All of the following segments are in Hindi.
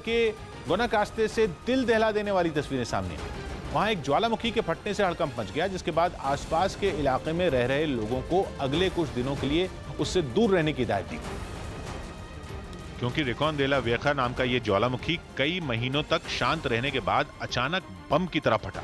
के गुनाकास्ते से दिल दहला देने वाली तस्वीरें सामने आई। वहां एक ज्वालामुखी के फटने से हड़कंप मच गया, जिसके बाद आसपास के इलाके में रह रहे लोगों को अगले कुछ दिनों के लिए उससे दूर रहने की हिदायत दी गई, क्योंकि रिकॉन देला वेखा नाम का यह ज्वालामुखी कई महीनों तक शांत रहने के बाद अचानक बम की तरह फटा,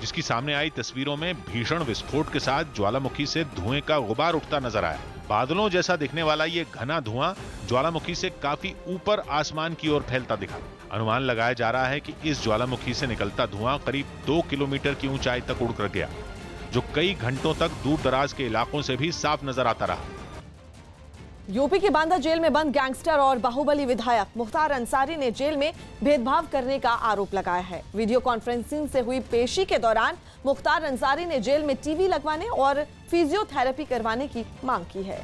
जिसकी सामने आई तस्वीरों में भीषण विस्फोट के साथ ज्वालामुखी से धुएं का गुबार उठता नजर आया। बादलों जैसा दिखने वाला ये घना धुआं ज्वालामुखी से काफी ऊपर आसमान की ओर फैलता दिखा। अनुमान लगाया जा रहा है कि इस ज्वालामुखी से निकलता धुआं करीब 2 किलोमीटर की ऊंचाई तक उड़कर गया, जो कई घंटों तक दूर दराज के इलाकों से भी साफ नजर आता रहा। यूपी के बांदा जेल में बंद गैंगस्टर और बाहुबली विधायक मुख्तार अंसारी ने जेल में भेदभाव करने का आरोप लगाया है। वीडियो कॉन्फ्रेंसिंग से हुई पेशी के दौरान मुख्तार अंसारी ने जेल में टीवी लगवाने और फिजियोथेरेपी करवाने की मांग की है।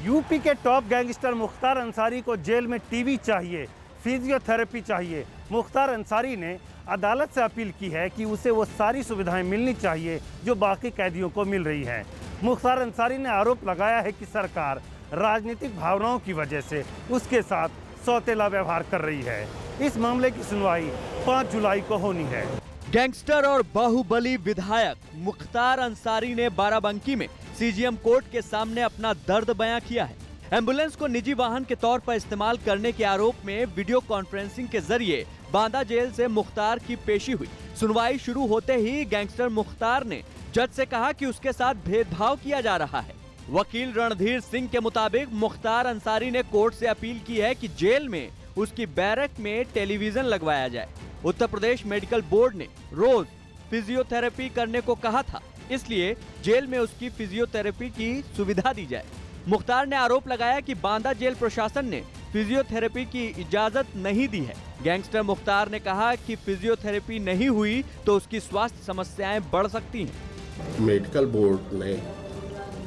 यूपी के टॉप गैंगस्टर मुख्तार अंसारी को जेल में टीवी चाहिए, फिजियोथेरेपी चाहिए। मुख्तार अंसारी ने अदालत से अपील की है कि उसे वो सारी सुविधाएं मिलनी चाहिए जो बाकी कैदियों को मिल रही हैं। मुख्तार अंसारी ने आरोप लगाया है कि सरकार राजनीतिक भावनाओं की वजह से उसके साथ सौतेला व्यवहार कर रही है। इस मामले की सुनवाई 5 जुलाई को होनी है। गैंगस्टर और बाहुबली विधायक मुख्तार अंसारी ने बाराबंकी में सीजीएम कोर्ट के सामने अपना दर्द बयां किया है। एम्बुलेंस को निजी वाहन के तौर पर इस्तेमाल करने के आरोप में वीडियो कॉन्फ्रेंसिंग के जरिए बांदा जेल से मुख्तार की पेशी हुई। सुनवाई शुरू होते ही गैंगस्टर मुख्तार ने जज से कहा कि उसके साथ भेदभाव किया जा रहा है। वकील रणधीर सिंह के मुताबिक मुख्तार अंसारी ने कोर्ट से अपील की है कि जेल में उसकी बैरक में टेलीविजन लगवाया जाए। उत्तर प्रदेश मेडिकल बोर्ड ने रोज फिजियोथेरेपी करने को कहा था, इसलिए जेल में उसकी फिजियोथेरेपी की सुविधा दी जाए। मुख्तार ने आरोप लगाया कि बांदा जेल प्रशासन ने फिजियोथेरेपी की इजाजत नहीं दी है। गैंगस्टर मुख्तार ने कहा कि फिजियोथेरेपी नहीं हुई तो उसकी स्वास्थ्य समस्याएं बढ़ सकती हैं। मेडिकल बोर्ड ने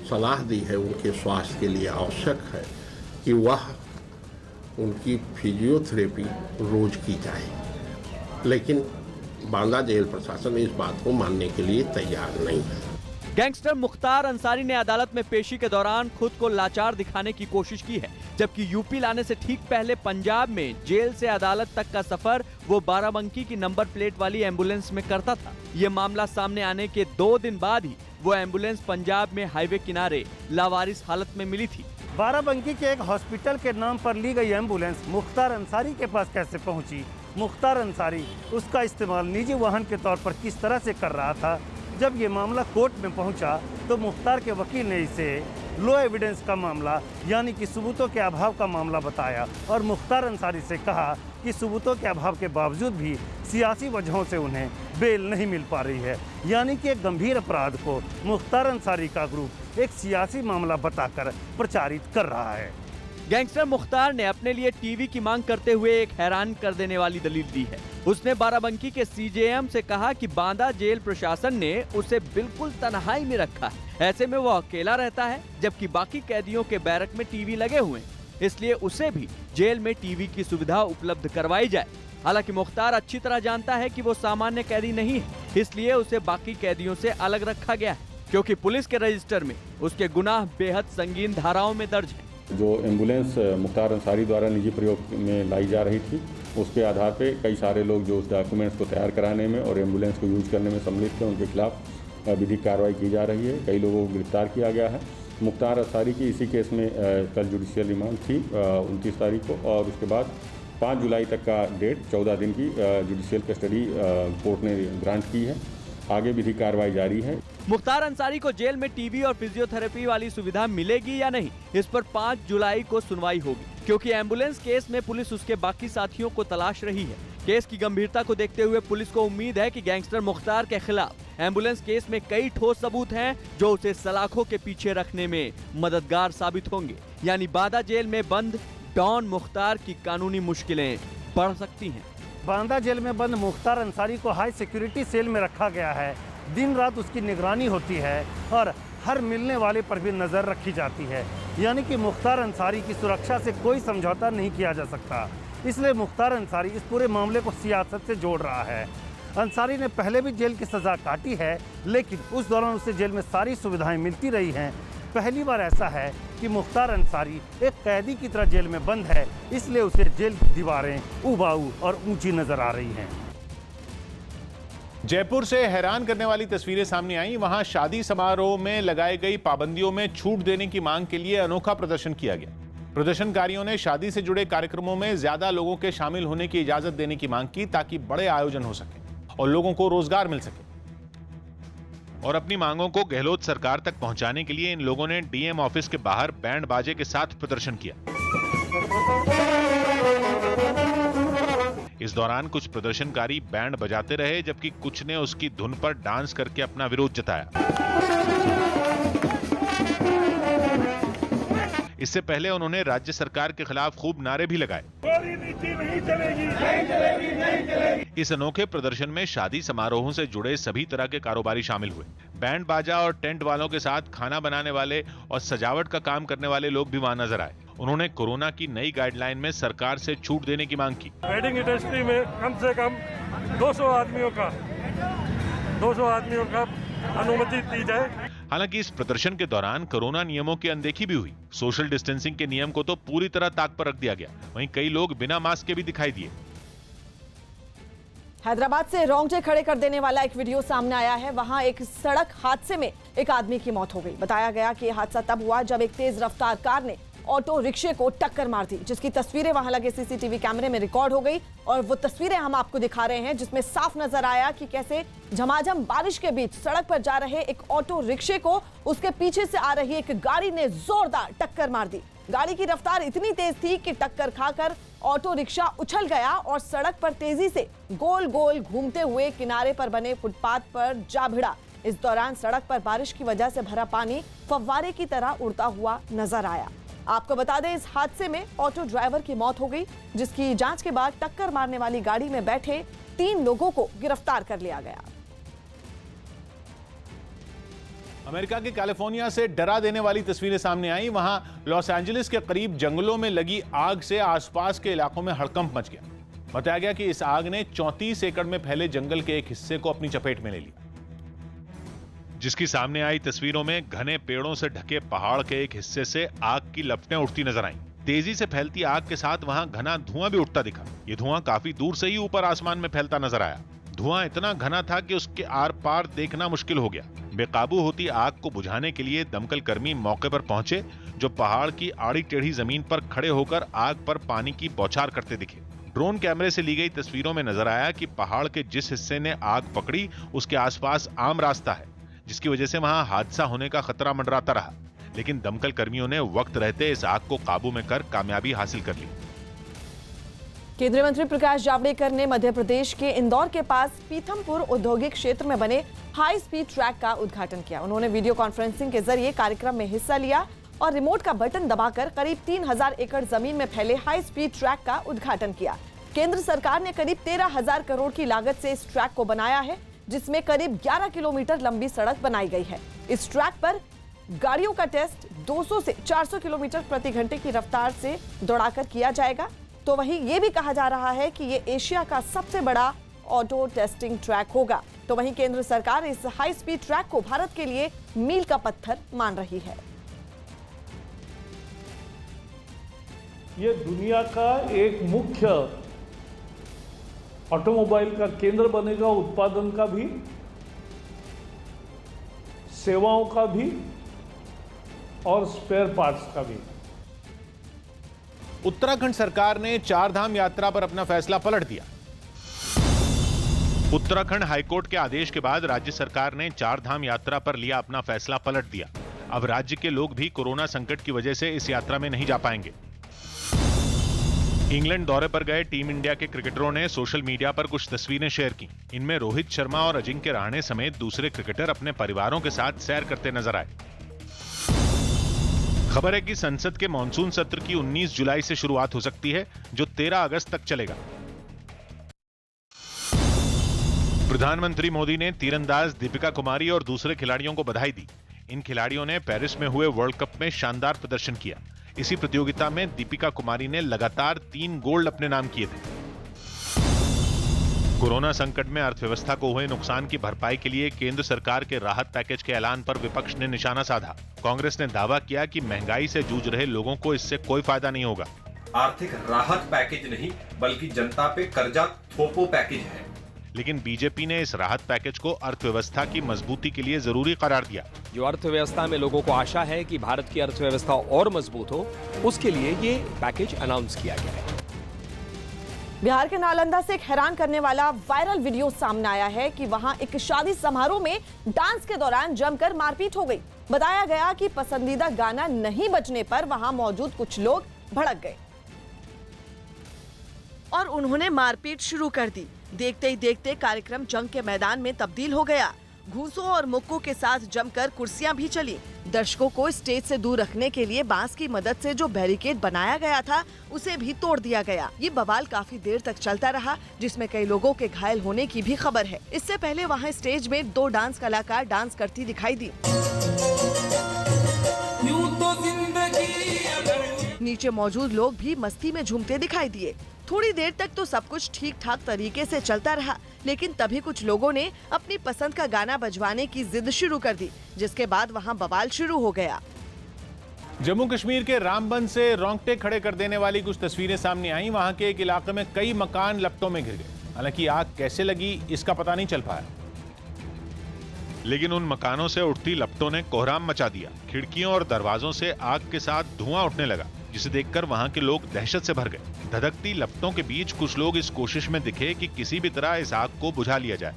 सलाह दी है, उनके स्वास्थ्य के लिए आवश्यक है कि वह उनकी फिजियोथेरेपी रोज की जाए, लेकिन बांदा जेल प्रशासन इस बात को मानने के लिए तैयार नहीं है। गैंगस्टर मुख्तार अंसारी ने अदालत में पेशी के दौरान खुद को लाचार दिखाने की कोशिश की है, जबकि यूपी लाने से ठीक पहले पंजाब में जेल से अदालत तक का सफर वो बाराबंकी की नंबर प्लेट वाली एम्बुलेंस में करता था। ये मामला सामने आने के 2 दिन बाद ही वो एम्बुलेंस पंजाब में हाईवे किनारे लावारिस हालत में मिली थी। बाराबंकी के एक हॉस्पिटल के नाम पर ली गई एम्बुलेंस मुख्तार अंसारी के पास कैसे पहुंची? मुख्तार अंसारी उसका इस्तेमाल निजी वाहन के तौर पर किस तरह से कर रहा था? जब ये मामला कोर्ट में पहुंचा तो मुख्तार के वकील ने इसे लो एविडेंस का मामला यानी कि सबूतों के अभाव का मामला बताया और मुख्तार अंसारी से कहा कि सबूतों के अभाव के बावजूद भी सियासी वजहों से उन्हें बेल नहीं मिल पा रही है। यानी कि एक गंभीर अपराध को मुख्तार अंसारी का ग्रुप एक सियासी मामला बताकर प्रचारित कर रहा है। गैंगस्टर मुख्तार ने अपने लिए टीवी की मांग करते हुए एक हैरान कर देने वाली दलील दी है। उसने बाराबंकी के सीजेएम से कहा कि बांदा जेल प्रशासन ने उसे बिल्कुल तन्हाई में रखा है। ऐसे में वो अकेला रहता है, जबकि बाकी कैदियों के बैरक में टीवी लगे हुए हैं, इसलिए उसे भी जेल में टीवी की सुविधा उपलब्ध करवाई जाए। हालांकि मुख्तार अच्छी तरह जानता है कि वो सामान्य कैदी नहीं है, इसलिए उसे बाकी कैदियों से अलग रखा गया है, क्योंकि पुलिस के रजिस्टर में उसके गुनाह बेहद संगीन धाराओं में दर्ज है। जो एम्बुलेंस मुख्तार अंसारी द्वारा निजी प्रयोग में लाई जा रही थी, उसके आधार पे कई सारे लोग जो उस डॉक्यूमेंट्स को तैयार कराने में और एम्बुलेंस को यूज करने में सम्मिलित थे, उनके खिलाफ विधिक कार्रवाई की जा रही है। कई लोगों को गिरफ्तार किया गया है। मुख्तार अंसारी की इसी केस में कल जुडिशियल रिमांड थी 29 तारीख को, और उसके बाद 5 जुलाई तक का डेट 14 दिन की जुडिशियल कस्टडी कोर्ट ने ग्रांट की है। आगे विधिक कार्रवाई जारी है। मुख्तार अंसारी को जेल में टीवी और फिजियोथेरेपी वाली सुविधा मिलेगी या नहीं, इस पर 5 जुलाई को सुनवाई होगी, क्योंकि एम्बुलेंस केस में पुलिस उसके बाकी साथियों को तलाश रही है। केस की गंभीरता को देखते हुए पुलिस को उम्मीद है कि गैंगस्टर मुख्तार के खिलाफ एम्बुलेंस केस में कई ठोस सबूत हैं जो उसे सलाखों के पीछे रखने में मददगार साबित होंगे। यानी बांदा जेल में बंद डॉन मुख्तार की कानूनी मुश्किलें बढ़ सकती हैं। बांदा जेल में बंद मुख्तार अंसारी को हाई सिक्योरिटी सेल में रखा गया है। दिन रात उसकी निगरानी होती है और हर मिलने वाले पर भी नज़र रखी जाती है। यानी कि मुख्तार अंसारी की सुरक्षा से कोई समझौता नहीं किया जा सकता। इसलिए मुख्तार अंसारी इस पूरे मामले को सियासत से जोड़ रहा है। अंसारी ने पहले भी जेल की सज़ा काटी है, लेकिन उस दौरान उसे जेल में सारी सुविधाएं मिलती रही हैं। पहली बार ऐसा है कि मुख्तार अंसारी एक कैदी की तरह जेल में बंद है, इसलिए उसे जेल की दीवारें उबाऊ और ऊंची नजर आ रही हैं। जयपुर से हैरान करने वाली तस्वीरें सामने आई। वहां शादी समारोह में लगाई गई पाबंदियों में छूट देने की मांग के लिए अनोखा प्रदर्शन किया गया। प्रदर्शनकारियों ने शादी से जुड़े कार्यक्रमों में ज्यादा लोगों के शामिल होने की इजाजत देने की मांग की ताकि बड़े आयोजन हो सके और लोगों को रोजगार मिल सके। और अपनी मांगों को गहलोत सरकार तक पहुंचाने के लिए इन लोगों ने डीएम ऑफिस के बाहर बैंड बाजे के साथ प्रदर्शन किया। इस दौरान कुछ प्रदर्शनकारी बैंड बजाते रहे, जबकि कुछ ने उसकी धुन पर डांस करके अपना विरोध जताया। इससे पहले उन्होंने राज्य सरकार के खिलाफ खूब नारे भी लगाए। इस अनोखे प्रदर्शन में शादी समारोहों से जुड़े सभी तरह के कारोबारी शामिल हुए। बैंड बाजा और टेंट वालों के साथ खाना बनाने वाले और सजावट का काम करने वाले लोग भी वहां नजर आए। उन्होंने कोरोना की नई गाइडलाइन में सरकार से छूट देने की मांग की। वेडिंग इंडस्ट्री में कम से कम 200 आदमियों का अनुमति दी जाए। हालांकि इस प्रदर्शन के दौरान कोरोना नियमों की अनदेखी भी हुई। सोशल डिस्टेंसिंग के नियम को तो पूरी तरह ताक पर रख दिया गया। वहीं कई लोग बिना मास्क के भी दिखाई दिए। हैदराबाद से रोंगटे खड़े कर देने वाला एक वीडियो सामने आया है। वहां एक सड़क हादसे में एक आदमी की मौत हो गई। बताया गया कि यह हादसा तब हुआ जब एक तेज रफ्तार कार ने ऑटो रिक्शे को टक्कर मार दी, जिसकी तस्वीरें वहां लगे सीसीटीवी कैमरे में रिकॉर्ड हो गई। और वो तस्वीरें हम आपको दिखा रहे हैं जिसमें साफ नजर आया कि कैसे झमाझम बारिश के बीच सड़क पर जा रहे एक ऑटो रिक्शे को उसके पीछे से आ रही एक गाड़ी ने जोरदार टक्कर मार दी। गाड़ी की रफ्तार इतनी तेज थी कि टक्कर खाकर ऑटो रिक्शा उछल गया और सड़क पर तेजी से गोल गोल घूमते हुए किनारे पर बने फुटपाथ पर जा भिड़ा। इस दौरान सड़क पर बारिश की वजह से भरा पानी फव्वारे की तरह उड़ता हुआ नजर आया। आपको बता दें, इस हादसे में ऑटो ड्राइवर की मौत हो गई, जिसकी जांच के बाद टक्कर मारने वाली गाड़ी में बैठे 3 लोगों को गिरफ्तार कर लिया गया। अमेरिका के कैलिफोर्निया से डरा देने वाली तस्वीरें सामने आई। वहां लॉस एंजलिस के करीब जंगलों में लगी आग से आसपास के इलाकों में हड़कंप मच गया। बताया गया कि इस आग ने 34 एकड़ में फैले जंगल के एक हिस्से को अपनी चपेट में ले लिया। जिसकी सामने आई तस्वीरों में घने पेड़ों से ढके पहाड़ के एक हिस्से से आग की लपटें उठती नजर आईं। तेजी से फैलती आग के साथ वहां घना धुआं भी उठता दिखा। ये धुआं काफी दूर से ही ऊपर आसमान में फैलता नजर आया। धुआं इतना घना था कि उसके आर पार देखना मुश्किल हो गया। बेकाबू होती आग को बुझाने के लिए दमकल कर्मी मौके पर पहुंचे, जो पहाड़ की आड़ी टेढ़ी जमीन पर खड़े होकर आग पर पानी की बौछार करते दिखे। ड्रोन कैमरे से ली गई तस्वीरों में नजर आया कि पहाड़ के जिस हिस्से ने आग पकड़ी उसके आसपास आम रास्ता है, जिसकी वजह से वहां हादसा होने का खतरा मंडराता रहा। लेकिन दमकल कर्मियों ने वक्त रहते इस आग को काबू में कर कामयाबी हासिल कर ली। केंद्रीय मंत्री प्रकाश जावड़ेकर ने मध्य प्रदेश के इंदौर के पास पीथमपुर औद्योगिक क्षेत्र में बने हाई स्पीड ट्रैक का उद्घाटन किया। उन्होंने वीडियो कॉन्फ्रेंसिंग के जरिए कार्यक्रम में हिस्सा लिया और रिमोट का बटन दबाकर करीब 3000 एकड़ जमीन में फैले हाई स्पीड ट्रैक का उद्घाटन किया। केंद्र सरकार ने करीब 13,000 करोड़ की लागत से इस ट्रैक को बनाया है, जिसमें करीब 11 किलोमीटर लंबी सड़क बनाई गई है। इस ट्रैक पर गाड़ियों का टेस्ट 200 से 400 किलोमीटर प्रति घंटे की रफ्तार से दौड़ाकर किया जाएगा। तो वहीं ये भी कहा जा रहा है कि ये एशिया का सबसे बड़ा ऑटो टेस्टिंग ट्रैक होगा। तो वहीं केंद्र सरकार इस हाई स्पीड ट्रैक को भारत के लिए मील का पत्थर मान रही है। ये दुनिया का एक मुख्य ऑटोमोबाइल का केंद्र बनेगा, उत्पादन का भी, सेवाओं का भी और स्पेयर पार्ट्स का भी। उत्तराखंड सरकार ने 4 धाम यात्रा पर अपना फैसला पलट दिया। उत्तराखंड हाईकोर्ट के आदेश के बाद राज्य सरकार ने 4 धाम यात्रा पर लिया अपना फैसला पलट दिया। अब राज्य के लोग भी कोरोना संकट की वजह से इस यात्रा में नहीं जा पाएंगे। इंग्लैंड दौरे पर गए टीम इंडिया के क्रिकेटरों ने सोशल मीडिया पर कुछ तस्वीरें शेयर की। इनमें रोहित शर्मा और अजिंक्य रहाणे समेत दूसरे क्रिकेटर अपने परिवारों के साथ सैर करते नजर आए। खबर है कि संसद के मॉनसून सत्र की 19 जुलाई से शुरुआत हो सकती है, जो 13 अगस्त तक चलेगा। प्रधानमंत्री मोदी ने तीरंदाज दीपिका कुमारी और दूसरे खिलाड़ियों को बधाई दी। इन खिलाड़ियों ने पेरिस में हुए वर्ल्ड कप में शानदार प्रदर्शन किया। इसी प्रतियोगिता में दीपिका कुमारी ने लगातार 3 गोल्ड अपने नाम किए थे। कोरोना संकट में अर्थव्यवस्था को हुए नुकसान की भरपाई के लिए केंद्र सरकार के राहत पैकेज के ऐलान पर विपक्ष ने निशाना साधा। कांग्रेस ने दावा किया कि महंगाई से जूझ रहे लोगों को इससे कोई फायदा नहीं होगा। आर्थिक राहत पैकेज नहीं बल्कि जनता पे कर्जा थोपो पैकेज है। लेकिन बीजेपी ने इस राहत पैकेज को अर्थव्यवस्था की मजबूती के लिए जरूरी करार दिया। जो अर्थव्यवस्था में लोगों को आशा है कि भारत की अर्थव्यवस्था और मजबूत हो, उसके लिए ये पैकेज अनाउंस किया गया है। बिहार के नालंदा से एक हैरान करने वाला वायरल वीडियो सामने आया है कि वहां एक शादी समारोह में डांस के दौरान जमकर मारपीट हो गई। बताया गया कि पसंदीदा गाना नहीं बजने पर वहां मौजूद कुछ लोग भड़क गए और उन्होंने मारपीट शुरू कर दी। देखते ही देखते कार्यक्रम जंग के मैदान में तब्दील हो गया। घूंसों और मुक्कों के साथ जमकर कुर्सियां भी चली। दर्शकों को स्टेज से दूर रखने के लिए बांस की मदद से जो बैरिकेड बनाया गया था उसे भी तोड़ दिया गया। ये बवाल काफी देर तक चलता रहा, जिसमें कई लोगों के घायल होने की भी खबर है। इससे पहले वहां स्टेज में 2 डांस कलाकार डांस करती दिखाई दी। नीचे मौजूद लोग भी मस्ती में झूमते दिखाई दिए। थोड़ी देर तक तो सब कुछ ठीक ठाक तरीके से चलता रहा, लेकिन तभी कुछ लोगों ने अपनी पसंद का गाना बजवाने की जिद शुरू कर दी, जिसके बाद वहां बवाल शुरू हो गया। जम्मू कश्मीर के रामबन से रोंगटे खड़े कर देने वाली कुछ तस्वीरें सामने आई। वहां के एक इलाके में कई मकान लपटों में घिर गए। हालांकि आग कैसे लगी इसका पता नहीं चल पाया, लेकिन उन मकानों से उठती लपटों ने कोहराम मचा दिया। खिड़कियों और दरवाजों से आग के साथ धुआं उठने लगा, जिसे देखकर वहां के लोग दहशत से भर गए। धधकती लपटों के बीच कुछ लोग इस कोशिश में दिखे कि किसी भी तरह इस आग को बुझा लिया जाए,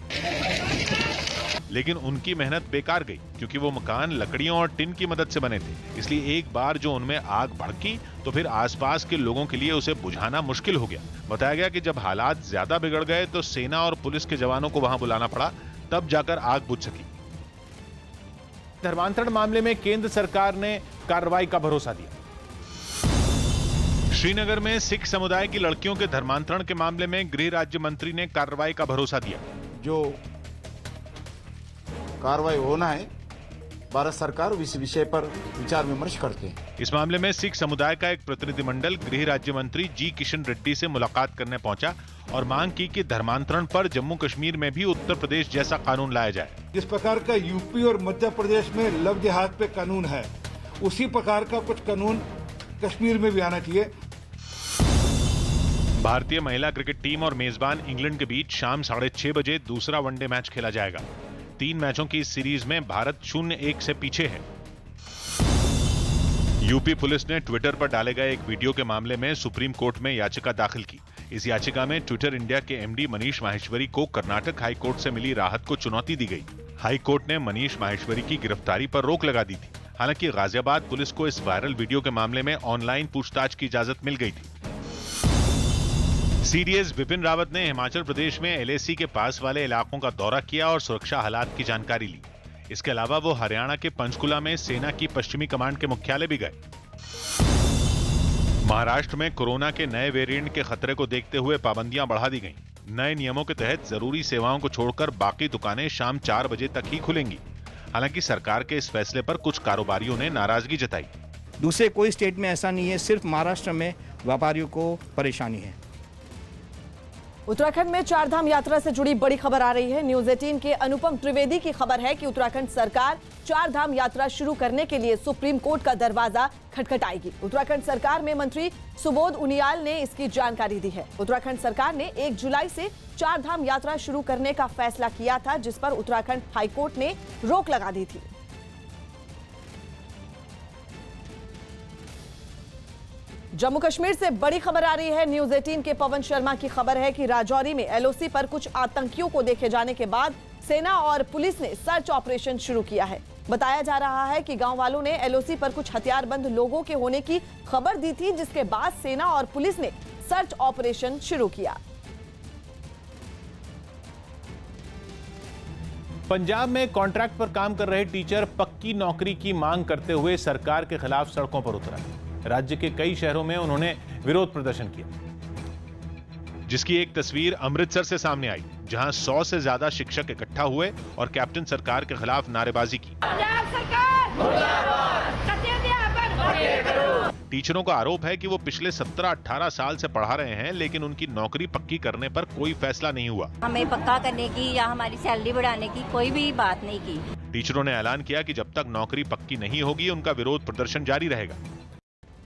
लेकिन उनकी मेहनत बेकार गई, क्योंकि वो मकान लकड़ियों और टिन की मदद से बने थे। इसलिए एक बार जो उनमें आग भड़की तो फिर आसपास के लोगों के लिए उसे बुझाना मुश्किल हो गया। बताया गया कि जब हालात ज्यादा बिगड़ गए तो सेना और पुलिस के जवानों को वहां बुलाना पड़ा, तब जाकर आग बुझ सकी। धर्मांतरण मामले में केंद्र सरकार ने कार्रवाई का भरोसा दिया। श्रीनगर में सिख समुदाय की लड़कियों के धर्मांतरण के मामले में गृह राज्य मंत्री ने कार्रवाई का भरोसा दिया। जो कार्रवाई होना है, भारत सरकार इस विषय पर विचार विमर्श करते हैं। इस मामले में सिख समुदाय का एक प्रतिनिधिमंडल गृह राज्य मंत्री जी किशन रेड्डी से मुलाकात करने पहुंचा और मांग की कि धर्मांतरण पर जम्मू कश्मीर में भी उत्तर प्रदेश जैसा कानून लाया जाए। जिस प्रकार का यूपी और मध्य प्रदेश में लव जिहाद पे कानून है, उसी प्रकार का कुछ कानून कश्मीर में भी आना चाहिए। भारतीय महिला क्रिकेट टीम और मेजबान इंग्लैंड के बीच शाम 6:30 बजे दूसरा वनडे मैच खेला जाएगा। 3 मैचों की इस सीरीज में भारत 0-1 से पीछे है। यूपी पुलिस ने ट्विटर पर डाले गए एक वीडियो के मामले में सुप्रीम कोर्ट में याचिका दाखिल की। इस याचिका में ट्विटर इंडिया के एमडी मनीष माहेश्वरी को कर्नाटक हाई कोर्ट से मिली राहत को चुनौती दी गई। हाई कोर्ट ने मनीष माहेश्वरी की गिरफ्तारी पर रोक लगा दी थी। हालांकि गाजियाबाद पुलिस को इस वायरल वीडियो के मामले में ऑनलाइन पूछताछ की इजाजत मिल गई थी। सीडीएस बिपिन रावत ने हिमाचल प्रदेश में एलएसी के पास वाले इलाकों का दौरा किया और सुरक्षा हालात की जानकारी ली। इसके अलावा वो हरियाणा के पंचकुला में सेना की पश्चिमी कमांड के मुख्यालय भी गए। महाराष्ट्र में कोरोना के नए वेरिएंट के खतरे को देखते हुए पाबंदियां बढ़ा दी गईं। नए नियमों के तहत जरूरी सेवाओं को छोड़कर बाकी दुकानें शाम 4 बजे तक ही खुलेंगी। हालांकि सरकार के इस फैसले पर कुछ कारोबारियों ने नाराजगी जताई। दूसरे कोई स्टेट में ऐसा नहीं है, सिर्फ महाराष्ट्र में व्यापारियों को परेशानी है। उत्तराखंड में 4 धाम यात्रा से जुड़ी बड़ी खबर आ रही है। न्यूज 18 के अनुपम त्रिवेदी की खबर है कि उत्तराखंड सरकार 4 धाम यात्रा शुरू करने के लिए सुप्रीम कोर्ट का दरवाजा खटखटाएगी। उत्तराखंड सरकार में मंत्री सुबोध उनियाल ने इसकी जानकारी दी है। उत्तराखंड सरकार ने 1 जुलाई से 4 धाम यात्रा शुरू करने का फैसला किया था, जिस पर उत्तराखंड हाईकोर्ट ने रोक लगा दी थी। जम्मू कश्मीर से बड़ी खबर आ रही है। न्यूज 18 के पवन शर्मा की खबर है कि राजौरी में एलओसी पर कुछ आतंकियों को देखे जाने के बाद सेना और पुलिस ने सर्च ऑपरेशन शुरू किया है। बताया जा रहा है कि गांव वालों ने एलओसी पर कुछ हथियारबंद लोगों के होने की खबर दी थी, जिसके बाद सेना और पुलिस ने सर्च ऑपरेशन शुरू किया। पंजाब में कॉन्ट्रैक्ट पर काम कर रहे टीचर पक्की नौकरी की मांग करते हुए सरकार के खिलाफ सड़कों पर उतरा। राज्य के कई शहरों में उन्होंने विरोध प्रदर्शन किया, जिसकी एक तस्वीर अमृतसर से सामने आई, जहां 100 से ज्यादा शिक्षक इकट्ठा हुए और कैप्टन सरकार के खिलाफ नारेबाजी की। टीचरों का आरोप है कि वो पिछले 17-18 साल से पढ़ा रहे हैं, लेकिन उनकी नौकरी पक्की करने पर कोई फैसला नहीं हुआ। हमें पक्का करने की या हमारी सैलरी बढ़ाने की कोई भी बात नहीं की। टीचरों ने ऐलान किया कि जब तक नौकरी पक्की नहीं होगी उनका विरोध प्रदर्शन जारी रहेगा।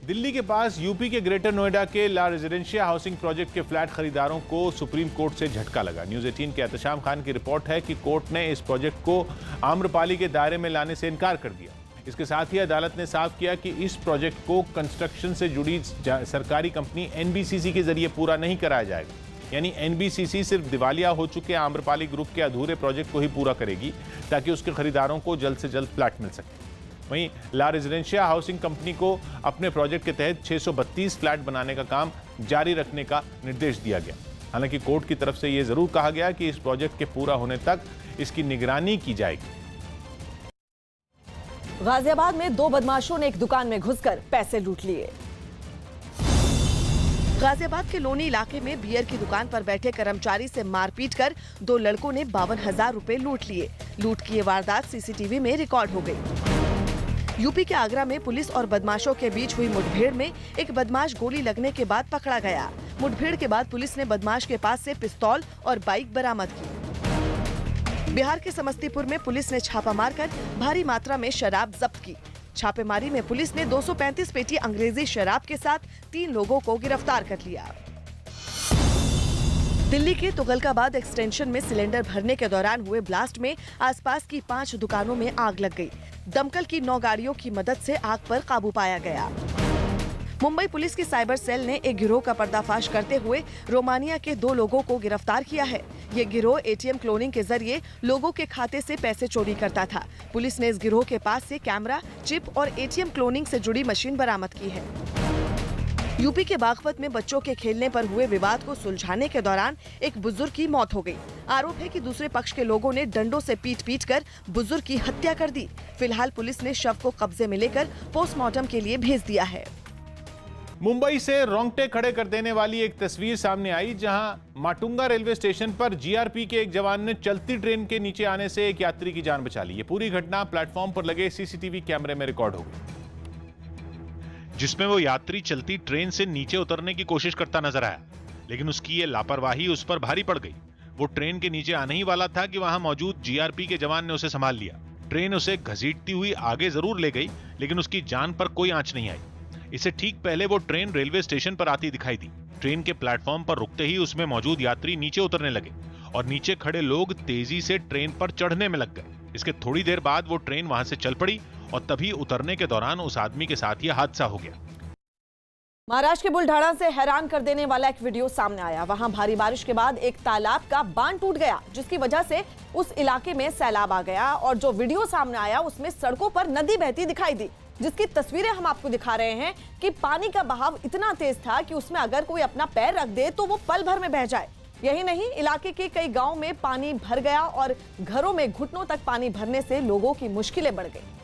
दिल्ली के पास यूपी के ग्रेटर नोएडा के ला रेजिडेंशिया हाउसिंग प्रोजेक्ट के फ्लैट खरीदारों को सुप्रीम कोर्ट से झटका लगा। न्यूज 18 के एहतशाम खान की रिपोर्ट है कि कोर्ट ने इस प्रोजेक्ट को आम्रपाली के दायरे में लाने से इनकार कर दिया। इसके साथ ही अदालत ने साफ किया कि इस प्रोजेक्ट को कंस्ट्रक्शन से जुड़ी सरकारी कंपनी एनबीसीसी के जरिए पूरा नहीं कराया जाएगा। यानी एनबीसीसी सिर्फ दिवालिया हो चुके आम्रपाली ग्रुप के अधूरे प्रोजेक्ट को ही पूरा करेगी ताकि उसके खरीदारों को जल्द से जल्द फ्लैट मिल सके। वहीं ला रेजिडेंशिया हाउसिंग कंपनी को अपने प्रोजेक्ट के तहत 632 फ्लैट बनाने का काम जारी रखने का निर्देश दिया गया। हालांकि कोर्ट की तरफ से यह जरूर कहा गया कि इस प्रोजेक्ट के पूरा होने तक इसकी निगरानी की जाएगी। गाजियाबाद में 2 बदमाशों ने एक दुकान में घुसकर पैसे लूट लिए। गाजियाबाद के लोनी इलाके में बियर की दुकान पर बैठे कर्मचारी से मारपीट कर 2 लड़कों ने 52,000 रुपए लूट लिए। लूट की ये वारदात सीसीटीवी में रिकॉर्ड हो गई। यूपी के आगरा में पुलिस और बदमाशों के बीच हुई मुठभेड़ में एक बदमाश गोली लगने के बाद पकड़ा गया। मुठभेड़ के बाद पुलिस ने बदमाश के पास से पिस्तौल और बाइक बरामद की। बिहार के समस्तीपुर में पुलिस ने छापा मारकर भारी मात्रा में शराब जब्त की। छापेमारी में पुलिस ने 235 पेटी अंग्रेजी शराब के साथ 3 लोगों को गिरफ्तार कर लिया। दिल्ली के तुगलकाबाद एक्सटेंशन में सिलेंडर भरने के दौरान हुए ब्लास्ट में आसपास की 5 दुकानों में आग लग गई। दमकल की 9 गाड़ियों की मदद से आग पर काबू पाया गया। मुंबई पुलिस की साइबर सेल ने एक गिरोह का पर्दाफाश करते हुए रोमानिया के 2 लोगों को गिरफ्तार किया है। ये गिरोह एटीएम क्लोनिंग के जरिए लोगों के खाते से पैसे चोरी करता था। पुलिस ने इस गिरोह के पास से कैमरा, चिप और एटीएम क्लोनिंग से जुड़ी मशीन बरामद की है। यूपी के बागपत में बच्चों के खेलने पर हुए विवाद को सुलझाने के दौरान एक बुजुर्ग की मौत हो गई। आरोप है कि दूसरे पक्ष के लोगों ने डंडों से पीट कर बुजुर्ग की हत्या कर दी। फिलहाल पुलिस ने शव को कब्जे में लेकर पोस्टमार्टम के लिए भेज दिया है। मुंबई से रोंगटे खड़े कर देने वाली एक तस्वीर सामने आई, जहां माटुंगा रेलवे स्टेशन पर जीआरपी के एक जवान ने चलती ट्रेन के नीचे आने से एक यात्री की जान बचा ली। ये पूरी घटना प्लेटफॉर्म पर लगे सीसीटीवी कैमरे में रिकॉर्ड हो गई, जिसमें वो यात्री चलती ट्रेन से नीचे उतरने की कोशिश करता नजर आया, लेकिन उसकी ये लापरवाही उस पर भारी पड़ गई। वो ट्रेन के नीचे आने ही वाला था कि वहां मौजूद जीआरपी के जवान ने उसे संभाल लिया। ट्रेन उसे घसीटती हुई आगे जरूर ले गई, लेकिन उसकी जान पर कोई आंच नहीं आई। इससे ठीक पहले वो ट्रेन रेलवे स्टेशन पर आती दिखाई दी। ट्रेन के प्लेटफॉर्म पर रुकते ही उसमें मौजूद यात्री नीचे उतरने लगे और नीचे खड़े लोग तेजी से ट्रेन पर चढ़ने में लग गए। इसके थोड़ी देर बाद वो ट्रेन वहां से चल पड़ी और तभी उतरने के दौरान उस आदमी के साथ यह हादसा हो गया। महाराष्ट्र के बुलढाणा से हैरान कर देने वाला एक वीडियो सामने आया। वहां भारी बारिश के बाद एक तालाब का बांध टूट गया, जिसकी वजह से उस इलाके में सैलाब आ गया। और जो वीडियो सामने आया उसमें सड़कों पर नदी बहती दिखाई दी, जिसकी तस्वीरें हम आपको दिखा रहे हैं कि पानी का बहाव इतना तेज था कि उसमें अगर कोई अपना पैर रख दे तो वो पल भर में बह जाए। यही नहीं, इलाके के कई गांव में पानी भर गया और घरों में घुटनों तक पानी भरने से लोगों की मुश्किलें बढ़ गई।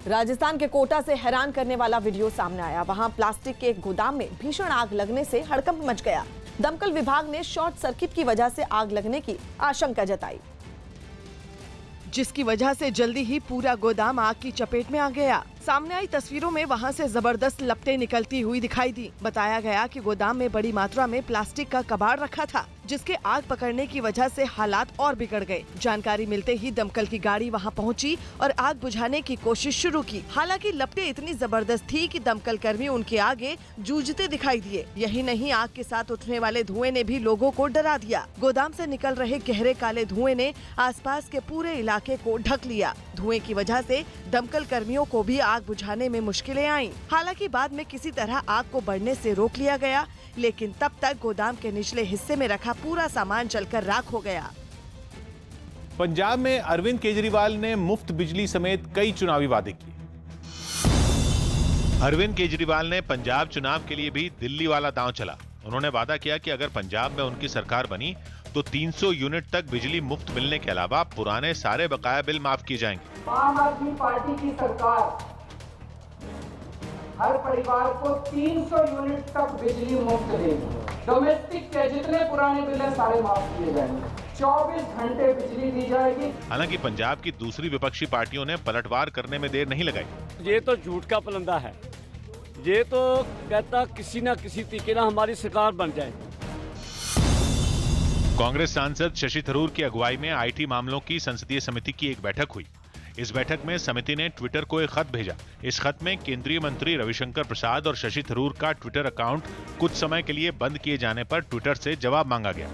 राजस्थान के कोटा से हैरान करने वाला वीडियो सामने आया। वहां प्लास्टिक के एक गोदाम में भीषण आग लगने से हड़कंप मच गया। दमकल विभाग ने शॉर्ट सर्किट की वजह से आग लगने की आशंका जताई, जिसकी वजह से जल्दी ही पूरा गोदाम आग की चपेट में आ गया। सामने आई तस्वीरों में वहां से जबरदस्त लपटें निकलती हुई दिखाई दी। बताया गया कि गोदाम में बड़ी मात्रा में प्लास्टिक का कबाड़ रखा था, जिसके आग पकड़ने की वजह से हालात और बिगड़ गए। जानकारी मिलते ही दमकल की गाड़ी वहां पहुंची और आग बुझाने की कोशिश शुरू की। हालांकि लपटें इतनी जबरदस्त थी कि दमकल कर्मी उनके आगे जूझते दिखाई दिए। यही नहीं, आग के साथ उठने वाले धुएं ने भी लोगों को डरा दिया। गोदाम से निकल रहे गहरे काले धुएं ने आसपास के पूरे इलाके को ढक लिया। धुएं की वजह से दमकल कर्मियों को भी आग बुझाने में मुश्किलें आईं। हालांकि बाद में किसी तरह आग को बढ़ने से रोक लिया गया, लेकिन तब तक गोदाम के निचले हिस्से में रखा पूरा सामान जलकर राख हो गया। पंजाब में अरविंद केजरीवाल ने मुफ्त बिजली समेत कई चुनावी वादे किए। अरविंद केजरीवाल ने पंजाब चुनाव के लिए भी दिल्ली वाला दांव चला। उन्होंने वादा किया कि अगर पंजाब में उनकी सरकार बनी तो 300 यूनिट तक बिजली मुफ्त मिलने के अलावा पुराने सारे बकाया बिल माफ किए जाएंगे। आम आदमी पार्टी की सरकार हर परिवार को 300 यूनिट तक बिजली मुफ्त देगी। डोमेस्टिक के जितने पुराने बिल हैं सारे माफ किए जाएंगे। 24 घंटे बिजली दी जाएगी। हालांकि पंजाब की दूसरी विपक्षी पार्टियों ने पलटवार करने में देर नहीं लगाई। ये तो झूठ का पलंदा है, ये तो कहता किसी ना किसी तरीके ना हमारी सरकार बन जाए। कांग्रेस सांसद शशि थरूर की अगुवाई में आईटी मामलों की संसदीय समिति की एक बैठक हुई। इस बैठक में समिति ने ट्विटर को एक खत भेजा। इस खत में केंद्रीय मंत्री रविशंकर प्रसाद और शशि थरूर का ट्विटर अकाउंट कुछ समय के लिए बंद किए जाने पर ट्विटर से जवाब मांगा गया।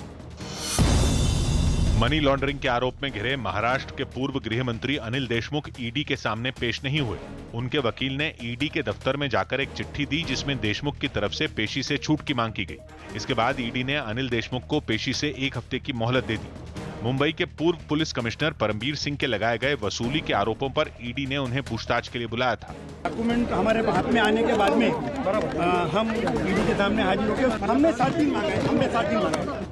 मनी लॉन्ड्रिंग के आरोप में घिरे महाराष्ट्र के पूर्व गृह मंत्री अनिल देशमुख ईडी के सामने पेश नहीं हुए। उनके वकील ने ईडी के दफ्तर में जाकर एक चिट्ठी दी जिसमें देशमुख की तरफ से पेशी से छूट की मांग की गई। इसके बाद ईडी ने अनिल देशमुख को पेशी से 1 हफ्ते की मोहलत दे दी। मुंबई के पूर्व पुलिस कमिश्नर परमबीर सिंह के लगाए गए वसूली के आरोपों पर ईडी ने उन्हें पूछताछ के लिए बुलाया था। डॉक्यूमेंट हमारे हाथ में आने के बाद में हम ईडी के सामने हाजिर होकर हमने 7 दिन मांगा।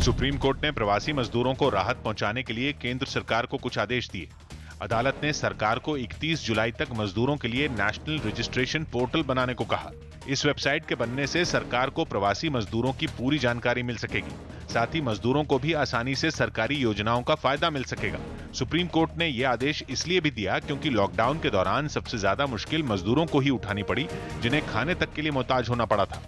सुप्रीम कोर्ट ने प्रवासी मजदूरों को राहत पहुंचाने के लिए केंद्र सरकार को कुछ आदेश दिए। अदालत ने सरकार को 31 जुलाई तक मजदूरों के लिए नेशनल रजिस्ट्रेशन पोर्टल बनाने को कहा। इस वेबसाइट के बनने से सरकार को प्रवासी मजदूरों की पूरी जानकारी मिल सकेगी। साथ ही मजदूरों को भी आसानी से सरकारी योजनाओं का फायदा मिल सकेगा। सुप्रीम कोर्ट ने यह आदेश इसलिए भी दिया क्योंकि लॉकडाउन के दौरान सबसे ज्यादा मुश्किल मजदूरों को ही उठानी पड़ी, जिन्हें खाने तक के लिए मोहताज होना पड़ा था।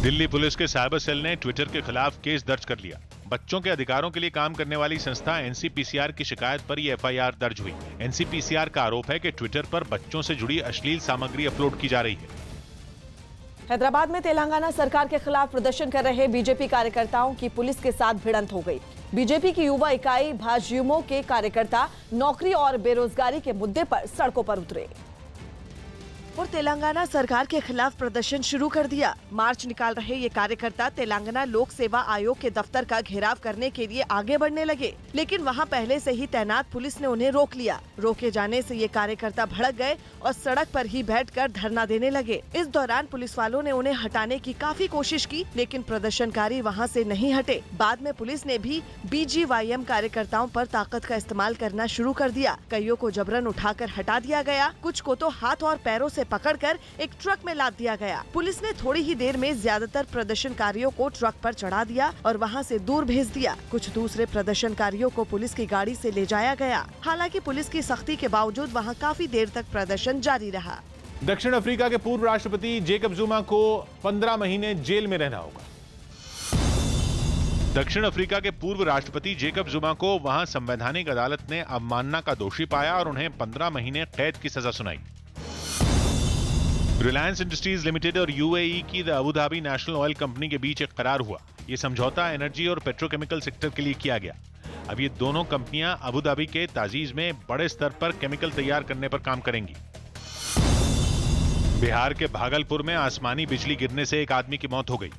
दिल्ली पुलिस के साइबर सेल ने ट्विटर के खिलाफ केस दर्ज कर लिया। बच्चों के अधिकारों के लिए काम करने वाली संस्था एनसीपीसीआर की शिकायत पर यह एफआईआर दर्ज हुई। एनसीपीसीआर का आरोप है कि ट्विटर पर बच्चों से जुड़ी अश्लील सामग्री अपलोड की जा रही है। हैदराबाद में तेलंगाना सरकार के खिलाफ प्रदर्शन कर रहे बीजेपी कार्यकर्ताओं की पुलिस के साथ भिड़ंत हो गई। बीजेपी की युवा इकाई भाजयुमो के कार्यकर्ता नौकरी और बेरोजगारी के मुद्दे पर सड़कों पर उतरे और तेलंगाना सरकार के खिलाफ प्रदर्शन शुरू कर दिया। मार्च निकाल रहे ये कार्यकर्ता तेलंगाना लोक सेवा आयोग के दफ्तर का घेराव करने के लिए आगे बढ़ने लगे, लेकिन वहां पहले से ही तैनात पुलिस ने उन्हें रोक लिया। रोके जाने से ये कार्यकर्ता भड़क गए और सड़क पर ही बैठकर धरना देने लगे। इस दौरान पुलिस वालों ने उन्हें हटाने की काफी कोशिश की, लेकिन प्रदर्शनकारी वहाँ से नहीं हटे। बाद में पुलिस ने भी बीजीवाईएम कार्यकर्ताओं पर ताकत का इस्तेमाल करना शुरू कर दिया। कईयों को जबरन उठाकर हटा दिया गया, कुछ को तो हाथ और पैरों से पकड़कर एक ट्रक में लाद दिया गया। पुलिस ने थोड़ी ही देर में ज्यादातर प्रदर्शनकारियों को ट्रक पर चढ़ा दिया और वहां से दूर भेज दिया। कुछ दूसरे प्रदर्शनकारियों को पुलिस की गाड़ी से ले जाया गया। हालांकि पुलिस की सख्ती के बावजूद वहां काफी देर तक प्रदर्शन जारी रहा। दक्षिण अफ्रीका के पूर्व राष्ट्रपति जेकब जुमा को 15 महीने जेल में रहना होगा। दक्षिण अफ्रीका के पूर्व राष्ट्रपति जेकब जुमा को वहां संवैधानिक अदालत ने अवमानना का दोषी पाया और उन्हें 15 महीने कैद की सजा सुनाई। रिलायंस इंडस्ट्रीज लिमिटेड और यूएई की Abu Dhabi national oil company के बीच एक करार हुआ। ये समझौता एनर्जी और पेट्रोकेमिकल सेक्टर के लिए किया गया। अब ये दोनों कंपनियां अबू धाबी के ताजीज में बड़े स्तर पर केमिकल तैयार करने पर काम करेंगी। बिहार के भागलपुर में आसमानी बिजली गिरने से एक आदमी की मौत हो गई।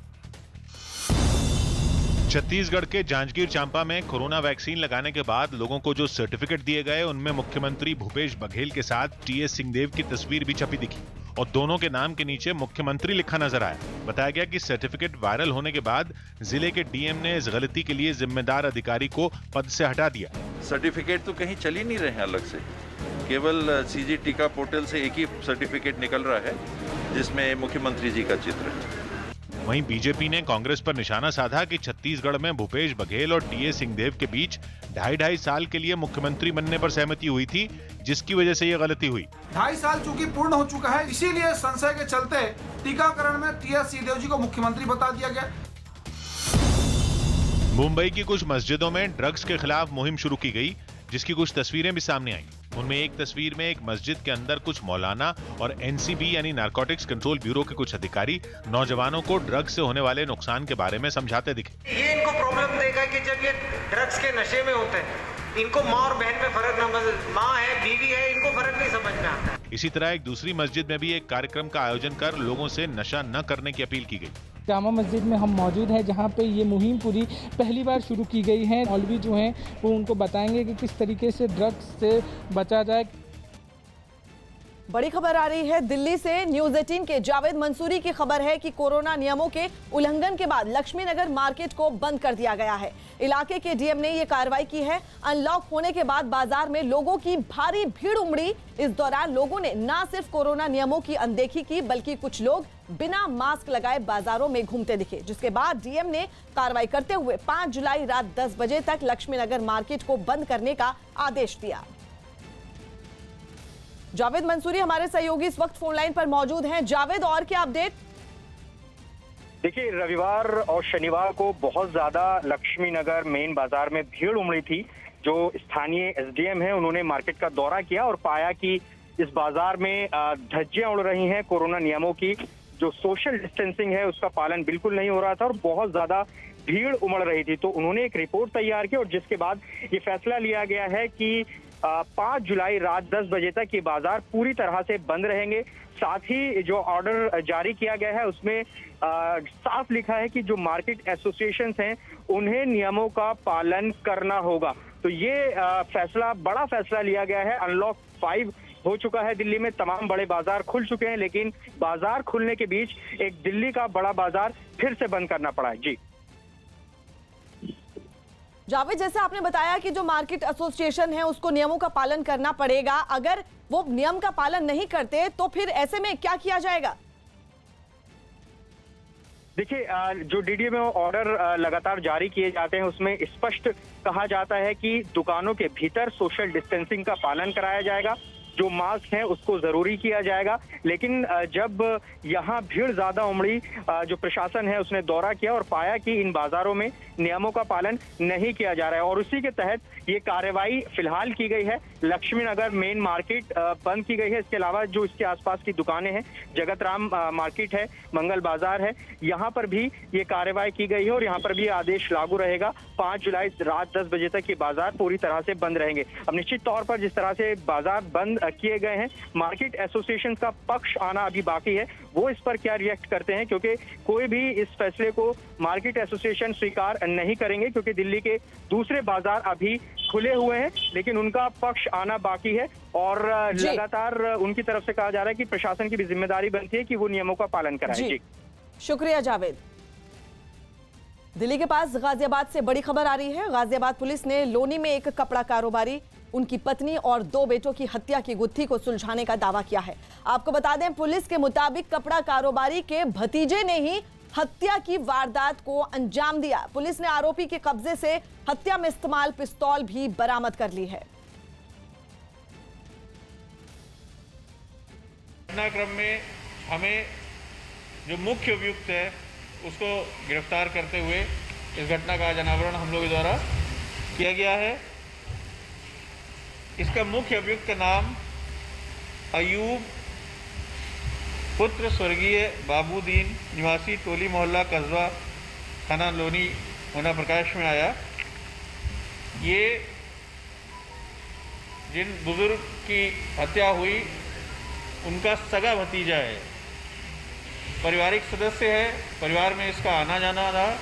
छत्तीसगढ़ के जांजगीर चांपा में कोरोना वैक्सीन लगाने के बाद लोगों को जो सर्टिफिकेट दिए गए उनमें मुख्यमंत्री भूपेश बघेल के साथ टीएस सिंहदेव की तस्वीर भी छपी दिखी और दोनों के नाम के नीचे मुख्यमंत्री लिखा नजर आया। बताया गया कि सर्टिफिकेट वायरल होने के बाद जिले के डीएम ने इस गलती के लिए जिम्मेदार अधिकारी को पद से हटा दिया। सर्टिफिकेट तो कहीं चल ही नहीं रहे हैं अलग से, केवल सीजी टीका पोर्टल से एक ही सर्टिफिकेट निकल रहा है जिसमें मुख्यमंत्री जी का चित्र है। वहीं बीजेपी ने कांग्रेस पर निशाना साधा कि छत्तीसगढ़ में भूपेश बघेल और टीएस सिंहदेव के बीच 2.5 साल के लिए मुख्यमंत्री बनने पर सहमति हुई थी, जिसकी वजह से यह गलती हुई। 2.5 साल चूंकि पूर्ण हो चुका है, इसीलिए संशय के चलते टीकाकरण में टीएस सिंहदेव जी को मुख्यमंत्री बता दिया गया। मुंबई की कुछ मस्जिदों में ड्रग्स के खिलाफ मुहिम शुरू की गई, जिसकी कुछ तस्वीरें भी सामने आई। उनमें एक तस्वीर में एक मस्जिद के अंदर कुछ मौलाना और एनसीबी यानी नारकोटिक्स कंट्रोल ब्यूरो के कुछ अधिकारी नौजवानों को ड्रग्स से होने वाले नुकसान के बारे में समझाते दिखे। ये इनको प्रॉब्लम देगा कि जब ये ड्रग्स के नशे में होते हैं, इनको माँ और बहन में फर्क न, माँ है बीवी है, इनको फर्क नहीं समझ में आता। इसी तरह एक दूसरी मस्जिद में भी एक कार्यक्रम का आयोजन कर लोगों से नशा न करने की अपील की गई। जामा मस्जिद में हम मौजूद हैं, जहां पे ये मुहिम पूरी पहली बार शुरू की गई है। मौलवी जो हैं वो उनको बताएंगे कि किस तरीके से ड्रग्स से बचा जाए। बड़ी खबर आ रही है दिल्ली से। न्यूज़ 18 के जावेद मंसूरी की खबर है कि कोरोना नियमों के उल्लंघन के बाद लक्ष्मी नगर मार्केट को बंद कर दिया गया है। इलाके के डीएम ने ये कार्रवाई की है। अनलॉक होने के बाद बाजार में लोगों की भारी भीड़ उमड़ी। इस दौरान लोगों ने न सिर्फ कोरोना नियमों की अनदेखी की, बल्कि कुछ लोग बिना मास्क लगाए बाजारों में घूमते दिखे, जिसके बाद डीएम ने कार्रवाई करते हुए 5 जुलाई रात 10 बजे तक लक्ष्मीनगर मार्केट को बंद करने का आदेश दिया। जावेद मंसूरी हमारे सहयोगी इस वक्त फोन लाइन पर मौजूद हैं। जावेद, और क्या अपडेट? देखिए, रविवार और शनिवार को बहुत ज्यादा लक्ष्मीनगर मेन बाजार में भीड़ उमड़ी थी। जो स्थानीय एसडीएम है उन्होंने मार्केट का दौरा किया और पाया कि इस बाजार में धज्जियां उड़ रही हैं। कोरोना नियमों की जो सोशल डिस्टेंसिंग है उसका पालन बिल्कुल नहीं हो रहा था और बहुत ज्यादा भीड़ उमड़ रही थी। तो उन्होंने एक रिपोर्ट तैयार की और जिसके बाद ये फैसला लिया गया है कि 5 जुलाई रात 10 बजे तक ये बाजार पूरी तरह से बंद रहेंगे। साथ ही जो ऑर्डर जारी किया गया है उसमें साफ लिखा है कि जो मार्केट एसोसिएशंस हैं उन्हें नियमों का पालन करना होगा। तो ये बड़ा फैसला लिया गया है। अनलॉक 5 हो चुका है दिल्ली में, तमाम बड़े बाजार खुल चुके हैं, लेकिन बाजार खुलने के बीच एक दिल्ली का बड़ा बाजार फिर से बंद करना पड़ा है। जी जावेद, जैसे आपने बताया कि जो मार्केट एसोसिएशन है उसको नियमों का पालन करना पड़ेगा, अगर वो नियम का पालन नहीं करते तो फिर ऐसे में क्या किया जाएगा? देखिए, जो डीडीएम ऑर्डर लगातार जारी किए जाते हैं उसमें स्पष्ट कहा जाता है कि दुकानों के भीतर सोशल डिस्टेंसिंग का पालन कराया जाएगा, जो मास्क है उसको जरूरी किया जाएगा। लेकिन जब यहाँ भीड़ ज्यादा उमड़ी, जो प्रशासन है उसने दौरा किया और पाया कि इन बाजारों में नियमों का पालन नहीं किया जा रहा है और उसी के तहत ये कार्रवाई फिलहाल की गई है। लक्ष्मीनगर मेन मार्केट बंद की गई है। इसके अलावा जो इसके आसपास की दुकानें हैं, जगत राम मार्केट है, मंगल बाजार है, यहाँ पर भी ये कार्रवाई की गई है और यहाँ पर भी आदेश लागू रहेगा। 5 जुलाई रात 10 बजे तक ये बाजार पूरी तरह से बंद रहेंगे। अब निश्चित तौर पर जिस तरह से बाजार बंद किए गए हैं, मार्केट एसोसिएशन का पक्ष आना अभी बाकी है, वो इस पर क्या रिएक्ट करते हैं, क्योंकि कोई भी इस फैसले को मार्केट एसोसिएशन स्वीकार नहीं करेंगे, क्योंकि दिल्ली के दूसरे बाजार अभी खुले हुए हैं लेकिन उनका पक्ष आना बाकी है और लगातार उनकी तरफ से कहा जा रहा है कि प्रशासन की भी जिम्मेदारी बनती है कि वो नियमों का पालन कराए। जी शुक्रिया जावेद। दिल्ली के पास गाजियाबाद से बड़ी खबर आ रही है। गाजियाबाद पुलिस ने लोनी में एक कपड़ा कारोबारी, उनकी पत्नी और 2 बेटों की हत्या की गुत्थी को सुलझाने का दावा किया है। आपको बता दें, पुलिस के मुताबिक कपड़ा कारोबारी के भतीजे ने ही हत्या की वारदात को अंजाम दिया। पुलिस ने आरोपी के कब्जे से हत्या में इस्तेमाल पिस्तौल भी बरामद कर ली है। घटनाक्रम में हमें जो मुख्य अभियुक्त है उसको गिरफ्तार करते हुए इस घटना का आज अनावरण हम लोगों द्वारा किया गया है। इसका मुख्य अभियुक्त का नाम अयूब पुत्र स्वर्गीय बाबूदीन निवासी टोली मोहल्ला कस्बा थाना लोनी होना प्रकाश में आया। ये जिन बुजुर्ग की हत्या हुई उनका सगा भतीजा है, पारिवारिक सदस्य है, परिवार में इसका आना जाना रहा।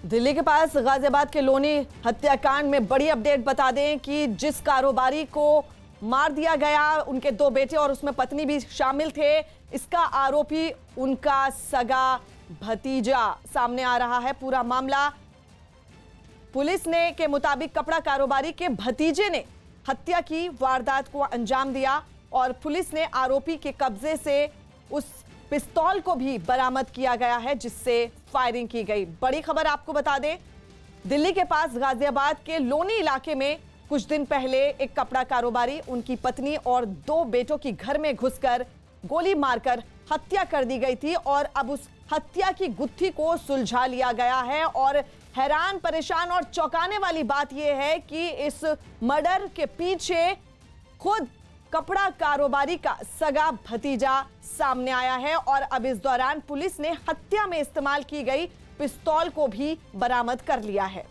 दिल्ली के पास गाजियाबाद के लोनी हत्याकांड में बड़ी अपडेट बता दें कि जिस कारोबारी को मार दिया गया, उनके 2 बेटे और उसमें पत्नी भी शामिल थे, इसका आरोपी उनका सगा भतीजा सामने आ रहा है। पूरा मामला पुलिस ने के मुताबिक कपड़ा कारोबारी के भतीजे ने हत्या की वारदात को अंजाम दिया और पुलिस ने आरोपी के कब्जे से उस पिस्तौल को भी बरामद किया गया है जिससे फायरिंग की गई। बड़ी खबर आपको बता दें, दिल्ली के पास गाजियाबाद के लोनी इलाके में कुछ दिन पहले एक कपड़ा कारोबारी, उनकी पत्नी और 2 बेटों की घर में घुसकर गोली मारकर हत्या कर दी गई थी और अब उस हत्या की गुत्थी को सुलझा लिया गया है। और हैरान, परेशान और चौंकाने वाली बात यह है कि इस मर्डर के पीछे खुद कपड़ा कारोबारी का सगा भतीजा सामने आया है और अब इस दौरान पुलिस ने हत्या में इस्तेमाल की गई पिस्तौल को भी बरामद कर लिया है।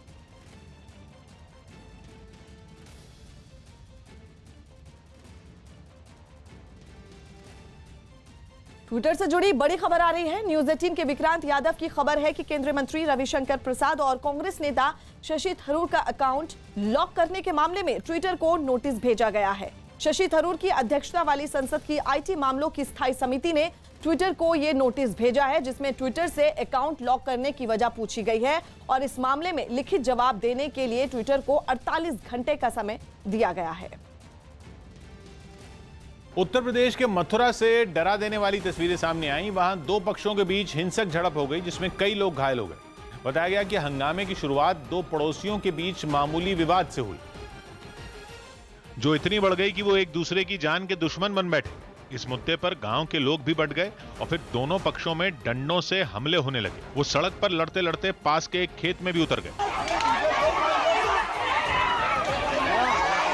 ट्विटर से जुड़ी बड़ी खबर आ रही है। न्यूज 18 के विक्रांत यादव की खबर है कि केंद्रीय मंत्री रविशंकर प्रसाद और कांग्रेस नेता शशि थरूर का अकाउंट लॉक करने के मामले में ट्विटर को नोटिस भेजा गया है। शशि थरूर की अध्यक्षता वाली संसद की आईटी मामलों की स्थायी समिति ने ट्विटर को यह नोटिस भेजा है जिसमें ट्विटर से अकाउंट लॉक करने की वजह पूछी गई है और इस मामले में लिखित जवाब देने के लिए ट्विटर को 48 घंटे का समय दिया गया है। उत्तर प्रदेश के मथुरा से डरा देने वाली तस्वीरें सामने आई। वहां दो पक्षों के बीच हिंसक झड़प हो गई जिसमें कई लोग घायल हो गए। बताया गया कि हंगामे की शुरुआत दो पड़ोसियों के बीच मामूली विवाद से हुई, जो इतनी बढ़ गई कि वो एक दूसरे की जान के दुश्मन बन बैठे। इस मुद्दे पर गांव के लोग भी बढ़ गए और फिर दोनों पक्षों में डंडों से हमले होने लगे। वो सड़क पर लड़ते लड़ते पास के एक खेत में भी उतर गए।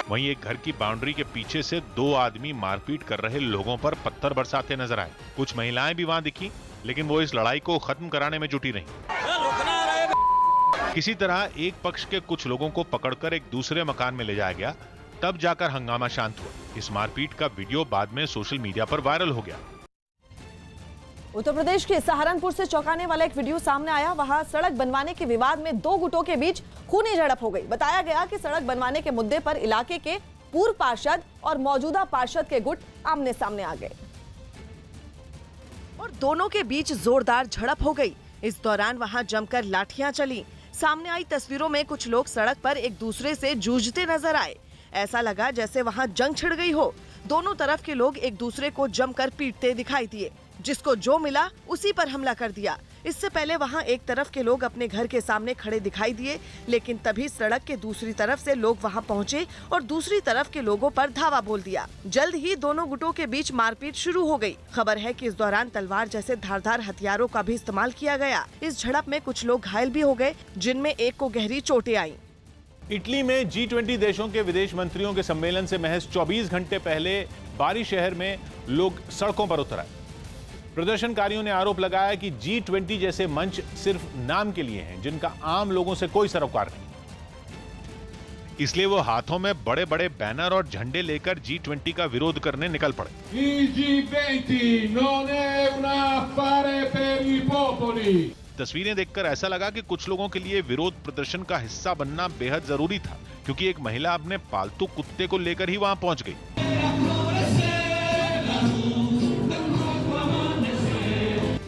वहीं एक घर की बाउंड्री के पीछे से दो आदमी मारपीट कर रहे लोगों पर पत्थर बरसाते नजर आए। कुछ महिलाएं भी वहां दिखी, लेकिन वो इस लड़ाई को खत्म कराने में जुटी रहीं। किसी तरह एक पक्ष के कुछ लोगों को पकड़कर एक दूसरे मकान में ले जाया गया, तब जाकर हंगामा शांत हुआ। इस मारपीट का वीडियो बाद में सोशल मीडिया पर वायरल हो गया। उत्तर प्रदेश के सहारनपुर से चौंकाने वाला एक वीडियो सामने आया। वहां सड़क बनवाने के विवाद में दो गुटों के बीच खूनी झड़प हो गई। बताया गया कि सड़क बनवाने के मुद्दे पर इलाके के पूर्व पार्षद और मौजूदा पार्षद के गुट आमने सामने आ गए और दोनों के बीच जोरदार झड़प हो गई। इस दौरान वहां जमकर लाठियां चली। सामने आई तस्वीरों में कुछ लोग सड़क पर एक दूसरे से जूझते नजर आए। ऐसा लगा जैसे वहां जंग छिड़ गई हो। दोनों तरफ के लोग एक दूसरे को जमकर पीटते दिखाई दिए। जिसको जो मिला उसी पर हमला कर दिया। इससे पहले वहां एक तरफ के लोग अपने घर के सामने खड़े दिखाई दिए, लेकिन तभी सड़क के दूसरी तरफ से लोग वहां पहुंचे और दूसरी तरफ के लोगों पर धावा बोल दिया। जल्द ही दोनों गुटों के बीच मारपीट शुरू हो गई। खबर है कि इस दौरान तलवार जैसे धारदार हथियारों का भी इस्तेमाल किया गया। इस झड़प में कुछ लोग घायल भी हो गए, जिनमें एक को गहरी चोटें आईं। इटली में G20 देशों के विदेश मंत्रियों के सम्मेलन से महज 24 घंटे पहले बारी शहर में लोग सड़कों पर उतर आए। प्रदर्शनकारियों ने आरोप लगाया कि G20 जैसे मंच सिर्फ नाम के लिए हैं, जिनका आम लोगों से कोई सरोकार नहीं। इसलिए वो हाथों में बड़े बड़े बैनर और झंडे लेकर G20 का विरोध करने निकल पड़े। G20 non è un affare per i popoli। तस्वीरें देखकर ऐसा लगा कि कुछ लोगों के लिए विरोध प्रदर्शन का हिस्सा बनना बेहद जरूरी था, क्योंकि एक महिला अपने पालतू कुत्ते को लेकर ही वहां पहुंच गई।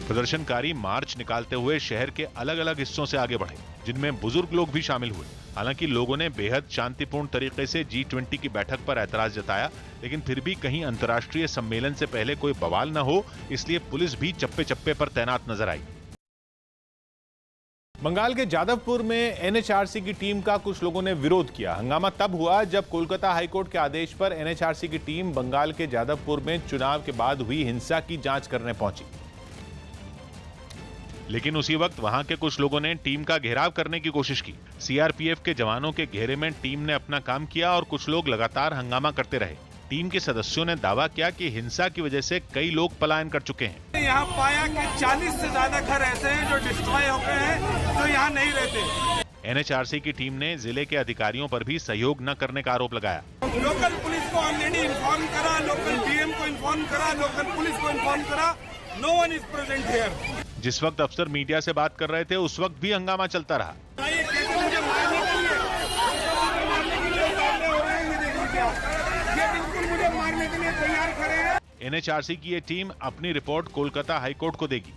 प्रदर्शनकारी मार्च निकालते हुए शहर के अलग अलग हिस्सों से आगे बढ़े, जिनमें बुजुर्ग लोग भी शामिल हुए। हालांकि लोगों ने बेहद शांतिपूर्ण तरीके से G20 की बैठक पर ऐतराज जताया, लेकिन फिर भी कहीं अंतर्राष्ट्रीय सम्मेलन से पहले कोई बवाल न हो, इसलिए पुलिस भी चप्पे चप्पे पर तैनात नजर आई। बंगाल के जादवपुर में NHRC की टीम का कुछ लोगों ने विरोध किया। हंगामा तब हुआ जब कोलकाता हाईकोर्ट के आदेश पर NHRC की टीम बंगाल के जादवपुर में चुनाव के बाद हुई हिंसा की जांच करने पहुंची। लेकिन उसी वक्त वहां के कुछ लोगों ने टीम का घेराव करने की कोशिश की। CRPF के जवानों के घेरे में टीम ने अपना काम किया और कुछ लोग लगातार हंगामा करते रहे। टीम के सदस्यों ने दावा किया कि हिंसा की वजह से कई लोग पलायन कर चुके हैं। यहाँ पाया कि 40 से ज्यादा घर ऐसे हैं जो डिस्ट्रॉय हो गए हैं, जो यहाँ नहीं रहते। NHRC की टीम ने जिले के अधिकारियों पर भी सहयोग न करने का आरोप लगाया। लोकल पुलिस को ऑलरेडी इन्फॉर्म करा, लोकल DM को इन्फॉर्म करा, लोकल पुलिस को इन्फॉर्म करा, no one is present here. जिस वक्त अफसर मीडिया से बात कर रहे थे, उस वक्त भी हंगामा चलता रहा। NHRC की ये टीम अपनी रिपोर्ट कोलकाता हाईकोर्ट को देगी।